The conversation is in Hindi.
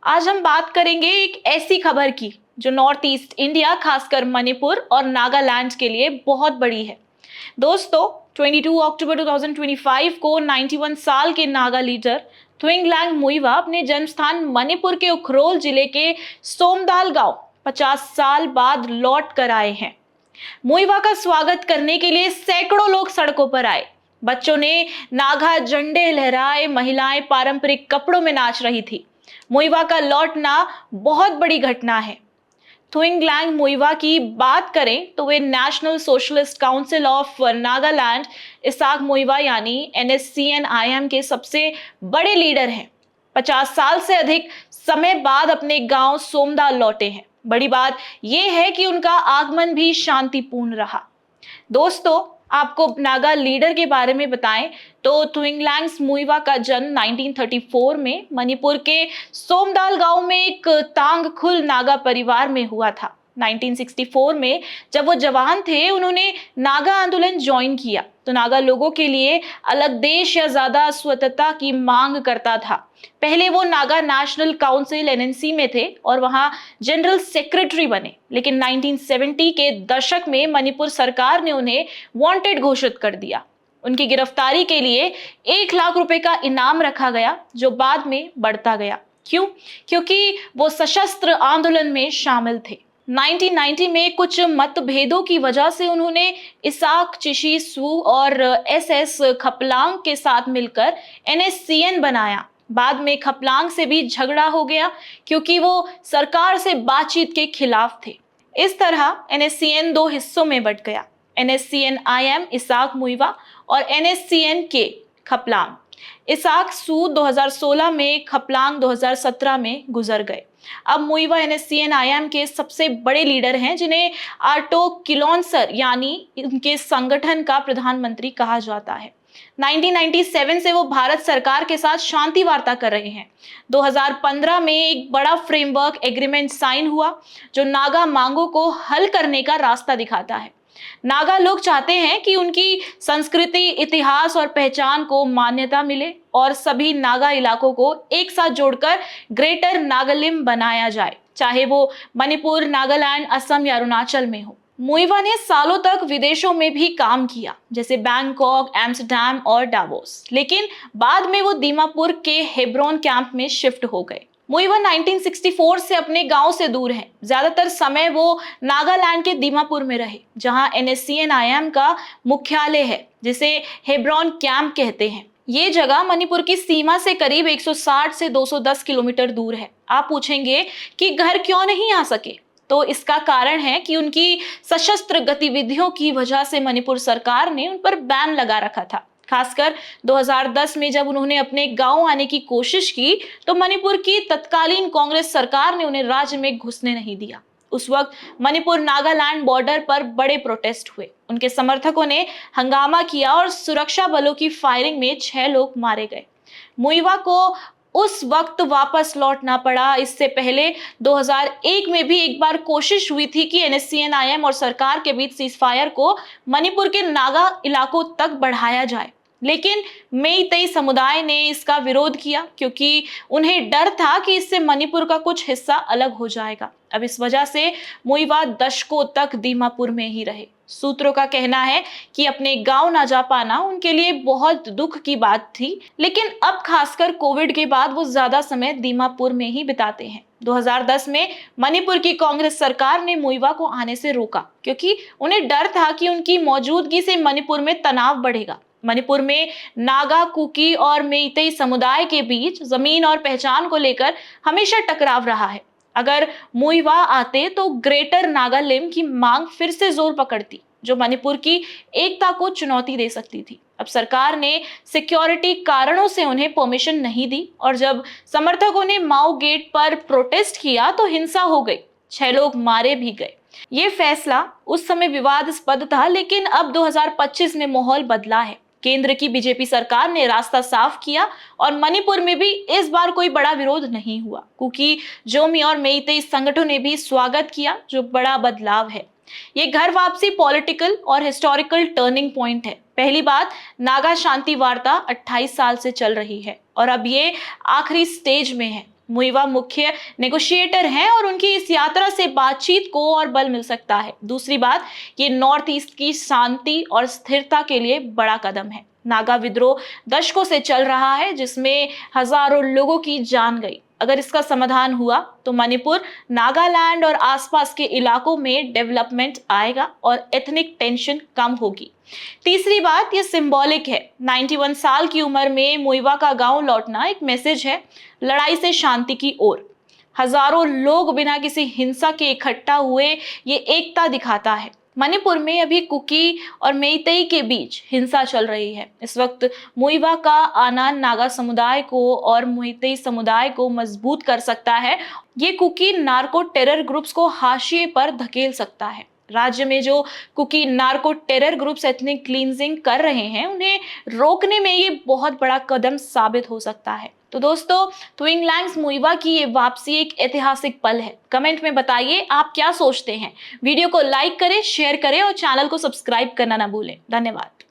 आज हम बात करेंगे एक ऐसी खबर की जो नॉर्थ ईस्ट इंडिया खासकर मणिपुर और नागालैंड के लिए बहुत बड़ी है। दोस्तों, 22 अक्टूबर 2025 को 91 साल के नागा लीडर थुइंगलैंग मुइवा अपने जन्म स्थान मणिपुर के उखरोल जिले के सोमदाल गांव 50 साल बाद लौट कर आए हैं। मुइवा का स्वागत करने के लिए सैकड़ों लोग सड़कों पर आए। बच्चों ने नागा झंडे लहराए, महिलाएं पारंपरिक कपड़ों में नाच रही थी। मुइवा का लौटना बहुत बड़ी घटना है। थुइंगलैंग मुइवा की बात करें तो वे national socialist council of Nagaland Isak Muivah यानी NSCN-IM के सबसे बड़े लीडर हैं। 50 साल से अधिक समय बाद अपने गांव सोमदाल लौटे हैं। बड़ी बात यह है कि उनका आगमन भी शांतिपूर्ण रहा। दोस्तों, आपको नागा लीडर के बारे में बताएं तो थुइंगलैंग मुइवा का जन्म 1934 में मणिपुर के सोमदाल गांव में एक तांगखुल नागा परिवार में हुआ था। 1964 में जब वो जवान थे, उन्होंने नागा आंदोलन ज्वाइन किया तो नागा लोगों के लिए अलग देश या ज्यादा स्वतंत्रता की मांग करता था। पहले वो नागा नेशनल काउंसिल NNC में थे और वहां जनरल सेक्रेटरी बने, लेकिन 1970 के दशक में मणिपुर सरकार ने उन्हें वांटेड घोषित कर दिया। उनकी गिरफ्तारी के लिए 1 लाख रुपए का इनाम रखा गया, जो बाद में बढ़ता गया। क्यों? क्योंकि वो सशस्त्र आंदोलन में शामिल थे। 1990 में कुछ मतभेदों की वजह से उन्होंने इसाक चिशी सू और SS खपलांग के साथ मिलकर NSCN बनाया। बाद में खपलांग से भी झगड़ा हो गया क्योंकि वो सरकार से बातचीत के खिलाफ थे। इस तरह NSCN 2 हिस्सों में बंट गया, NSCN-IM इसाक मुइवा और NSCN-K खपलांग। इसाक सू 2016 में, खपलांग 2017 में गुजर गए। अब मुइवा NSCN-IM के सबसे बड़े लीडर हैं, जिन्हें आर्टो किलोन्सर यानी उनके संगठन का प्रधानमंत्री कहा जाता है। 1997 से वो भारत सरकार के साथ शांति वार्ता कर रहे हैं। 2015 में एक बड़ा फ्रेमवर्क एग्रीमेंट साइन हुआ जो नागा मांगों को हल करने का रास्ता दिखाता है। नागा लोग चाहते हैं कि उनकी संस्कृति, इतिहास और पहचान को मान्यता मिले और सभी नागा इलाकों को एक साथ जोड़कर ग्रेटर नागालिम बनाया जाए, चाहे वो मणिपुर, नागालैंड, असम या अरुणाचल में हो। मुइवा ने सालों तक विदेशों में भी काम किया, जैसे बैंकॉक, एम्स्टर्डम और डावोस, लेकिन बाद में वो दीमापुर के हेब्रोन कैंप में शिफ्ट हो गए। मुइवा 1964 से अपने गांव से दूर हैं। ज्यादातर समय वो नागालैंड के दीमापुर में रहे, जहां NSCN-IM का मुख्यालय है, जिसे हेब्रोन कैंप कहते हैं। ये जगह मणिपुर की सीमा से करीब 160 से 210 किलोमीटर दूर है। आप पूछेंगे कि घर क्यों नहीं आ सके? तो इसका कारण है कि उनकी सशस्त्र गतिविधियों की वजह से मणिपुर सरकार ने उन पर बैन लगा रखा था। खासकर 2010 में जब उन्होंने अपने गांव आने की कोशिश की तो मणिपुर की तत्कालीन कांग्रेस सरकार ने उन्हें राज्य में घुसने नहीं दिया। उस वक्त मणिपुर नागालैंड बॉर्डर पर बड़े प्रोटेस्ट हुए। उनके समर्थकों ने हंगामा किया और सुरक्षा बलों की फायरिंग में 6 लोग मारे गए। मुइवा को उस वक्त वापस लौटना पड़ा। इससे पहले 2001 में भी एक बार कोशिश हुई थी कि NSCN-IM और सरकार के बीच सीजफायर को मणिपुर के नागा इलाकों तक बढ़ाया जाए, लेकिन मेईतेई समुदाय ने इसका विरोध किया क्योंकि उन्हें डर था कि इससे मणिपुर का कुछ हिस्सा अलग हो जाएगा। अब इस वजह से मुइवा दशकों तक दीमापुर में ही रहे। सूत्रों का कहना है कि अपने गांव ना जा पाना उनके लिए बहुत दुख की बात थी, लेकिन अब खासकर कोविड के बाद वो ज्यादा समय दीमापुर में ही बिताते हैं। 2010 में मणिपुर की कांग्रेस सरकार ने मुइवा को आने से रोका क्योंकि उन्हें डर था कि उनकी मौजूदगी से मणिपुर में तनाव बढ़ेगा। मणिपुर में नागा, कुकी और मेईतेई समुदाय के बीच जमीन और पहचान को लेकर हमेशा टकराव रहा है। अगर मुइवा आते तो ग्रेटर नागालिम की मांग फिर से जोर पकड़ती, जो मणिपुर की एकता को चुनौती दे सकती थी। अब सरकार ने सिक्योरिटी कारणों से उन्हें परमिशन नहीं दी और जब समर्थकों ने माओ गेट पर प्रोटेस्ट किया तो हिंसा हो गई, 6 लोग मारे भी गए। ये फैसला उस समय विवादास्पद था, लेकिन अब 2025 में माहौल बदला है। केंद्र की बीजेपी सरकार ने रास्ता साफ किया और मणिपुर में भी इस बार कोई बड़ा विरोध नहीं हुआ। कुकी, जोमी और मेईतेई संगठनों ने भी स्वागत किया, जो बड़ा बदलाव है। ये घर वापसी पॉलिटिकल और हिस्टोरिकल टर्निंग पॉइंट है। पहली बात, नागा शांति वार्ता 28 साल से चल रही है और अब ये आखिरी स्टेज में है। मुइवा मुख्य नेगोशिएटर हैं और उनकी इस यात्रा से बातचीत को और बल मिल सकता है। दूसरी बात, ये नॉर्थ ईस्ट की शांति और स्थिरता के लिए बड़ा कदम है। नागा विद्रोह दशकों से चल रहा है, जिसमें हजारों लोगों की जान गई। अगर इसका समाधान हुआ तो मणिपुर, नागालैंड और आसपास के इलाकों में डेवलपमेंट आएगा और एथनिक टेंशन कम होगी। तीसरी बात, ये सिंबॉलिक है। 91 साल की उम्र में मुइवा का गांव लौटना एक मैसेज है लड़ाई से शांति की ओर। हजारों लोग बिना किसी हिंसा के इकट्ठा हुए, ये एकता दिखाता है। मणिपुर में अभी कुकी और मेइतेई के बीच हिंसा चल रही है। इस वक्त मुइवा का आना नागा समुदाय को और मेइतेई समुदाय को मजबूत कर सकता है। ये कुकी नार्को टेरर ग्रुप्स को हाशिए पर धकेल सकता है। राज्य में जो Kuki narco terror groups ethnic cleansing कर रहे हैं, उन्हें रोकने में ये बहुत बड़ा कदम साबित हो सकता है। तो दोस्तों, ट्विंगलैंग्स मुइवा की ये वापसी एक ऐतिहासिक पल है। कमेंट में बताइए आप क्या सोचते हैं। वीडियो को लाइक करें, शेयर करें और चैनल को सब्सक्राइब करना ना भूलें। धन्यवाद।